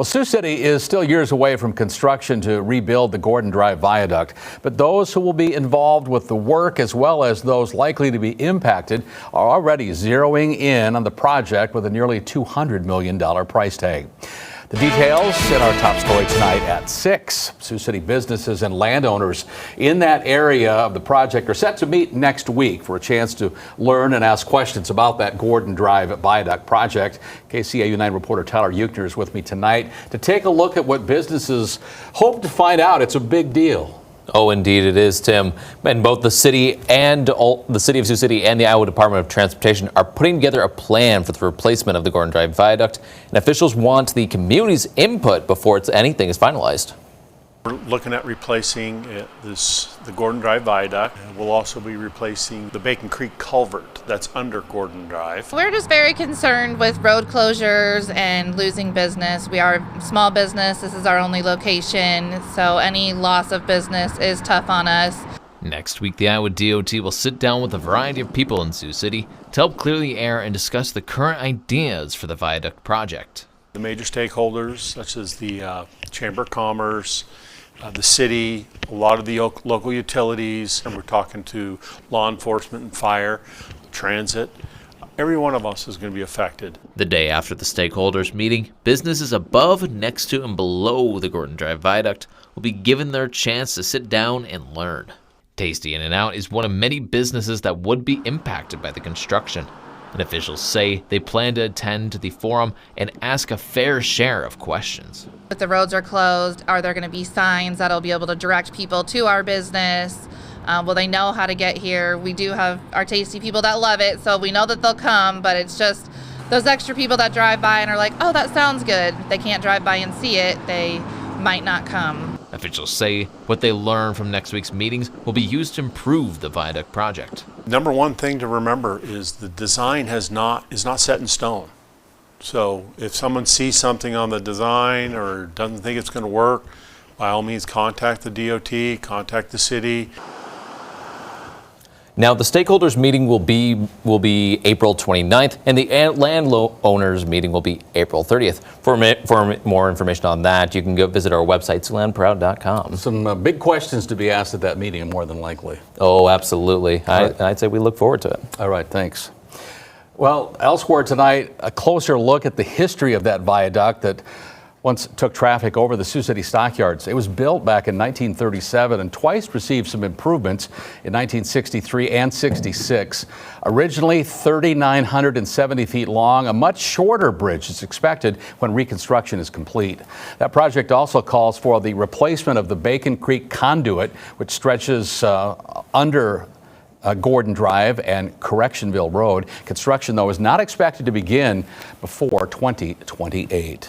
Well, Sioux City is still years away from construction to rebuild the Gordon Drive Viaduct, but those who will be involved with the work, as well as those likely to be impacted, are already zeroing in on the project with a nearly $200 million price tag. The details in our top story tonight at 6. Sioux City businesses and landowners in that area of the project are set to meet next week for a chance to learn and ask questions about that Gordon Drive Viaduct project. KCAU-9 reporter Tyler Euchner is with me tonight to take a look at what businesses hope to find out. It's a big deal. Oh, indeed it is, Tim. And both the city of Sioux City and the Iowa Department of Transportation are putting together a plan for the replacement of the Gordon Drive Viaduct. And officials want the community's input before anything is finalized. We're looking at replacing the Gordon Drive Viaduct. We'll also be replacing the Bacon Creek culvert that's under Gordon Drive. We're just very concerned with road closures and losing business. We are a small business. This is our only location, so any loss of business is tough on us. Next week, the Iowa DOT will sit down with a variety of people in Sioux City to help clear the air and discuss the current ideas for the viaduct project. The major stakeholders, such as the Chamber of Commerce, the city, a lot of the local utilities, and we're talking to law enforcement and fire, transit. Every one of us is going to be affected. The day after the stakeholders meeting, businesses above, next to, and below the Gordon Drive Viaduct will be given their chance to sit down and learn. Tasty In-N-Out is one of many businesses that would be impacted by the construction. And officials say they plan to attend to the forum and ask a fair share of questions. If the roads are closed, are there going to be signs that'll be able to direct people to our business? Will they know how to get here? We do have our tasty people that love it, so we know that they'll come, but it's just those extra people that drive by and are like, oh, that sounds good. They can't drive by and see it. They might not come. Officials say what they learn from next week's meetings will be used to improve the viaduct project. Number one thing to remember is the design is not set in stone. So if someone sees something on the design or doesn't think it's going to work, by all means contact the DOT, contact the city. Now, the stakeholders meeting will be April 29th, and the landowners meeting will be April 30th. For more information on that, you can go visit our website, SiouxlandProud.com. Some big questions to be asked at that meeting, more than likely. Oh, absolutely. I'd say we look forward to it. All right, thanks. Well, elsewhere tonight, a closer look at the history of that viaduct that once took traffic over the Sioux City stockyards. It was built back in 1937 and twice received some improvements in 1963 and 66. Originally 3,970 feet long, a much shorter bridge is expected when reconstruction is complete. That project also calls for the replacement of the Bacon Creek conduit, which stretches under Gordon Drive and Correctionville Road. Construction, though, is not expected to begin before 2028.